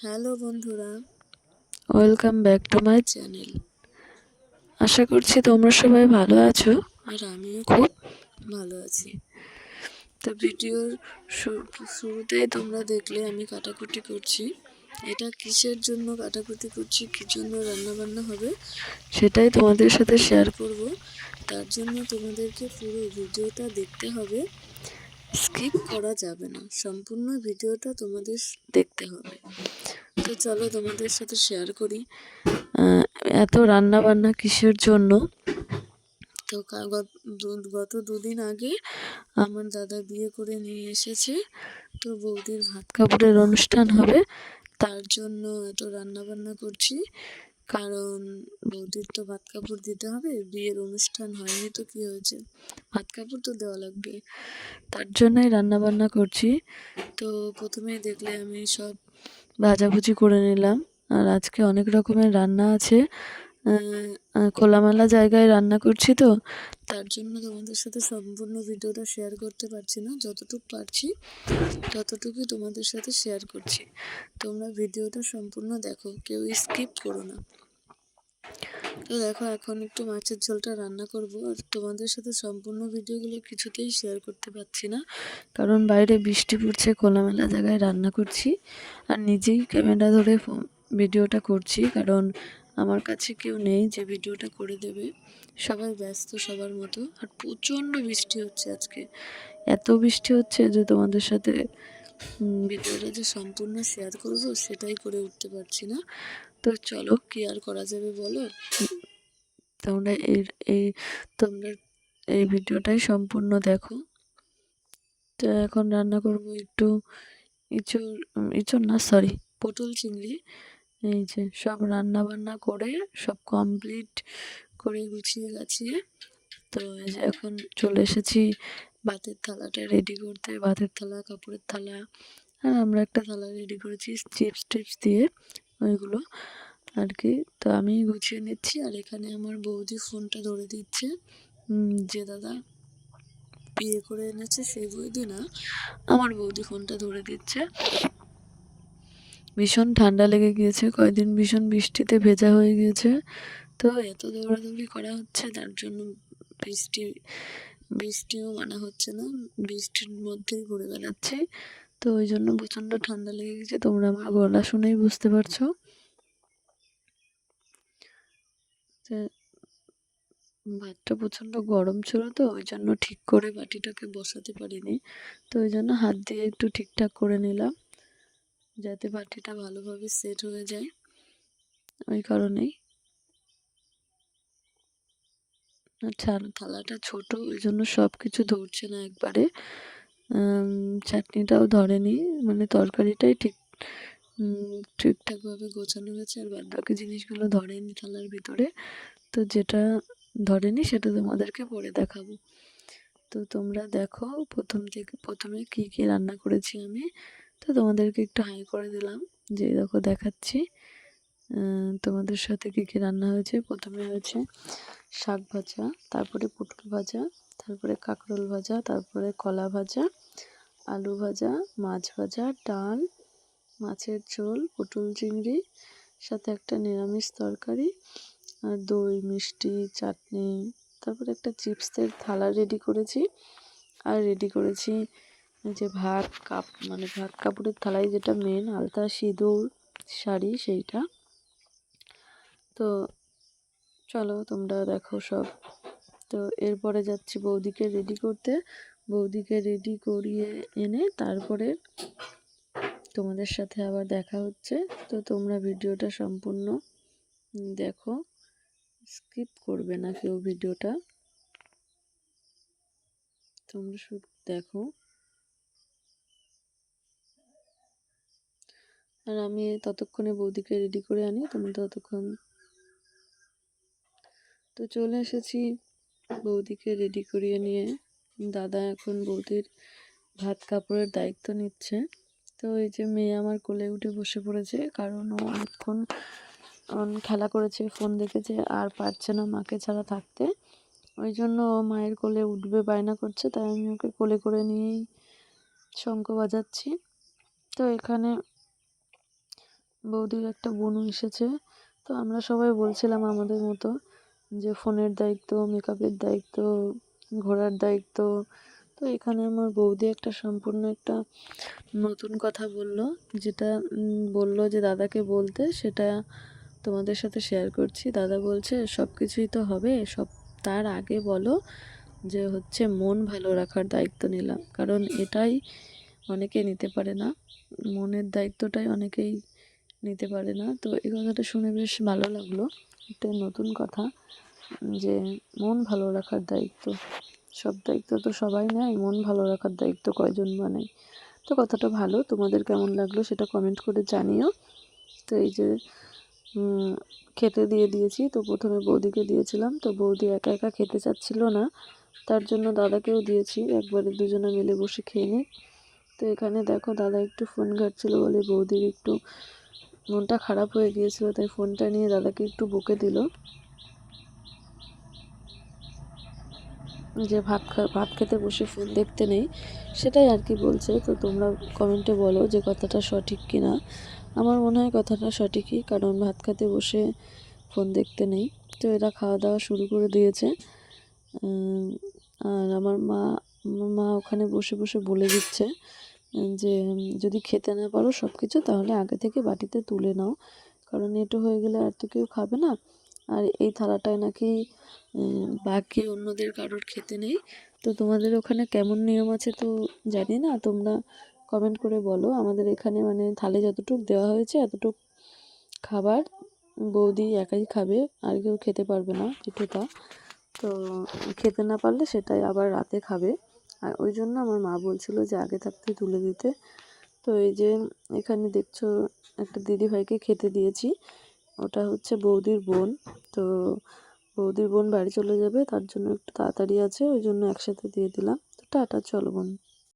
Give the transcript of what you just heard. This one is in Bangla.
হ্যালো বন্ধুরা, welcome back to my channel. আশা করছি তোমরা সবাই ভালো আছো আর আমিও খুব ভালো আছি। তো ভিডিওর শুরুতেই তোমরা দেখলে আমি কাটাকুটি করছি। এটা কিসের জন্য কাটাকুটি করছি, কী জন্য রান্নাবান্না হবে সেটাই তোমাদের সাথে শেয়ার করব। তার জন্য তোমাদেরকে পুরো ভিডিওটা দেখতে হবে, স্কিপ করা যাবে না, সম্পূর্ণ ভিডিওটা তোমাদের দেখতে হবে। তো চলো তোমাদের সাথে শেয়ার করি এত রান্না বান্না কিসের জন্য। তো গত দুদিন আগে আমার দাদা বিয়ে করে নিয়ে এসেছে, তো বৌদির ভাত কাপড়ের অনুষ্ঠান হবে, তার জন্য এত রান্না বান্না করছি। কারণ বৌদির তো ভাত কাপড় দিতে হবে, বিয়ের অনুষ্ঠান হয়নি তো কি হয়েছে, ভাত কাপড় তো দেওয়া লাগবে, তার জন্যই রান্না বান্না করছি। তো প্রথমেই দেখলে আমি সব ভাজাভুজি করে নিলাম। আর আজকে অনেক রকমের রান্না আছে, খোলামেলা জায়গায় রান্না করছি, তো তার জন্য তোমাদের সাথে সম্পূর্ণ ভিডিওটা শেয়ার করতে পারছি না। যতটুকু পারছি ততটুকুই তোমাদের সাথে শেয়ার করছি। তোমরা ভিডিওটা সম্পূর্ণ দেখো, কেউ স্কিপ করো না। তো দেখো, এখন একটু মাছের ঝোলটা রান্না করব, আর তোমাদের সাথে সম্পূর্ণ ভিডিওগুলো কিছুতেই শেয়ার করতে পারছি না, কারণ বাইরে বৃষ্টি পড়ছে, খোলামেলা জায়গায় রান্না করছি আর নিজেই ক্যামেরা ধরে ভিডিওটা করছি, কারণ আমার কাছে কেউ নেই যে ভিডিওটা করে দেবে, সবাই ব্যস্ত সবার মতো। আর প্রচণ্ড বৃষ্টি হচ্ছে আজকে, এত বৃষ্টি হচ্ছে যে তোমাদের সাথে ভিডিওটা যে সম্পূর্ণ শেয়ার করব সেটাই করে উঠতে পারছি না। তো চলো, কি আর করা যাবে বলো, তোমরা এই তোমরা এই ভিডিওটাই সম্পূর্ণ দেখো। তো এখন রান্না করব একটু ইঁচড় না, সরি, পটল চিংড়ি। এই যে সব রান্না বান্না করে সব কমপ্লিট করে গুছিয়ে গাছিয়ে, তো এই যে এখন চলে এসেছি ভাতের থালাটা রেডি করতে। ভাতের থালা, কাপড়ের থালা, আর আমরা একটা থালা রেডি করেছি চিপস টিপস দিয়ে, ওইগুলো আর কি। তো আমি গুছিয়ে নিচ্ছি, আর এখানে আমার বৌদি ফোনটা ধরে দিচ্ছে। যে দাদা বিয়ে করে এনেছে সেই বৌদি না, আমার বৌদি ফোনটা ধরে দিচ্ছে। ভীষণ ঠান্ডা লেগে গিয়েছে, কয়েকদিন ভীষণ বৃষ্টিতে ভেজা হয়ে গিয়েছে, তো এত দৌড়াদৌড়ি করা হচ্ছে, তার জন্য বৃষ্টিও মানা হচ্ছে না, বৃষ্টির মধ্যেই ঘুরে বেড়াচ্ছে। তো ওই জন্য প্রচণ্ড ঠান্ডা লেগে গেছে, তোমরা আমার গলা শুনেই বুঝতে পারছো। ভাতটা প্রচণ্ড গরম ছিল, তো ওই জন্য ঠিক করে বাটিটাকে বসাতে পারিনি, তো ওই জন্য হাত দিয়ে একটু ঠিকঠাক করে নিলাম যাতে বাটিটা ভালোভাবে সেট হয়ে যায়, ওই কারণেই। আচ্ছা, থালাটা ছোট, ওই জন্য সব কিছু ধরছে না একবারে, চাটনিটাও ধরেনি, মানে তরকারিটাই ঠিকঠাকভাবে গোছানো হয়েছে, আর বাদ বাকি জিনিসগুলো ধরেনি থালার ভিতরে। তো যেটা ধরেনি সেটা তোমাদেরকে পরে দেখাবো। তো তোমরা দেখো প্রথমে কি কি রান্না করেছি আমি। তো তোমাদেরকে একটু হাই করে দিলাম যে দেখো দেখাচ্ছি তোমাদের সাথে কি কি রান্না হয়েছে। প্রথমে হয়েছে শাক ভাজা, তারপরে পটল ভাজা, তারপরে কাঁকরোল ভাজা, তারপরে কলা ভাজা, আলু ভাজা, মাছ ভাজা, ডাল, মাছের ঝোল, পটল চিংড়ি, সাথে একটা নিরামিষ তরকারি, আর দই, মিষ্টি, চাটনি, তারপরে একটা চিপসের থালা রেডি করেছি, আর রেডি করেছি যে ভাত কাপড়ের থালায় যেটা মেন, আলতা সিঁদুর শাড়ি, সেইটা। তো চলো তোমরা দেখো সব। তো এরপরে যাচ্ছি বৌদিকে রেডি করতে, বৌদিকে রেডি করিয়ে এনে তারপরে তোমাদের সাথে আবার দেখা হচ্ছে। তো তোমরা ভিডিওটা সম্পূর্ণ দেখো, স্কিপ করবে না কেউ ভিডিওটা, তোমরা শুধু দেখো। আর আমি ততক্ষণে বৌদিকে রেডি করে আনি, তোমরা ততক্ষণ। তো চলে এসেছি বৌদিকে রেডি করিয়ে নিয়ে, দাদা এখন বৌদির ভাত কাপড়ের দায়িত্ব নিচ্ছে। তো এই যে মেয়ে আমার কোলে উঠে বসে পড়েছে, কারণ ও অনেকক্ষণ খেলা করেছে, ফোন দেখেছে, আর পারছে না মাকে ছাড়া থাকতে, ওই জন্য ও মায়ের কোলে উঠবে বায়না করছে, তাই আমি ওকে কোলে করে নিয়েই শঙ্খ বাজাচ্ছি। তো এখানে বৌদির একটা বোনও এসেছে। তো আমরা সবাই বলছিলাম আমাদের মতো যে ফোনের দায়িত্ব, মেকআপের দায়িত্ব, ঘোরার দায়িত্ব। তো এখানে আমার বৌদি একটা সম্পূর্ণ একটা নতুন কথা বলল, যেটা বলল যে দাদাকে বলতে, সেটা তোমাদের সাথে শেয়ার করছি। দাদা বলছে সব কিছুই তো হবে, সব তার আগে বলো যে হচ্ছে মন ভালো রাখার দায়িত্ব নিলাম, কারণ এটাই অনেকে নিতে পারে না, মনের দায়িত্বটাই অনেকেই নিতে পারে না। তো এই কথাটা শুনে বেশ ভালো লাগলো, একটা নতুন কথা, যে মন ভালো রাখার দায়িত্ব, সব দায়িত্ব তো সবাই নেয়, মন ভালো রাখার দায়িত্ব কয়জন বা নেয়। তো কথাটা ভালো, তোমাদের কেমন লাগলো সেটা কমেন্ট করে জানিও। তো এই যে খেতে দিয়েছি, তো প্রথমে বৌদিকে দিয়েছিলাম, তো বৌদি একা একা খেতে চাচ্ছিল না, তার জন্য দাদাকেও দিয়েছি, একবারে দুজনে মিলে বসে খেয়ে নিই। তো এখানে দেখো দাদা একটু ফোন ঘাঁটছিল বলে বৌদির একটু মনটা খারাপ হয়ে গিয়েছিল, তাই ফোনটা নিয়ে দাদাকে একটু বকে দিল যে ভাত খেতে বসে ফোন দেখতে নেই, সেটাই আর কি বলছে। তো তোমরা কমেন্টে বলো যে কথাটা সঠিক কি না। আমার মনে হয় কথাটা সঠিকই, কারণ ভাত খেতে বসে ফোন দেখতে নেই। তো এরা খাওয়া দাওয়া শুরু করে দিয়েছে, আর আমার মা ওখানে বসে বসে বলে দিচ্ছে যে যদি খেতে না পারো সব কিছু, তাহলে আগে থেকে বাটিতে তুলে নাও, কারণ এটো হয়ে গেলে আর তো কেউ খাবে না। আর এই থালাটায় নাকি বাকি অন্যদের কারোর খেতে নেই। তো তোমাদের ওখানে কেমন নিয়ম আছে তো জানি না, তোমরা কমেন্ট করে বলো। আমাদের এখানে মানে থালে যতটুক দেওয়া হয়েছে এতটুক খাবার বৌদি একাই খাবে, আর কেউ খেতে পারবে না কিছুটা। তো খেতে না পারলে সেটাই আবার রাতে খাবে, আর ওই জন্য আমার মা বলছিল যে আগে থাকতে তুলে দিতে। তো এই যে এখানে দেখছো একটা দিদিভাইকে খেতে দিয়েছি, ওটা হচ্ছে বৌদির বোন। তো বৌদির বোন বাড়ি চলে যাবে, তার জন্য একটু তাড়াতাড়ি আছে, ওই জন্য একসাথে দিয়ে দিলাম। তো টাটা, চলো বোন।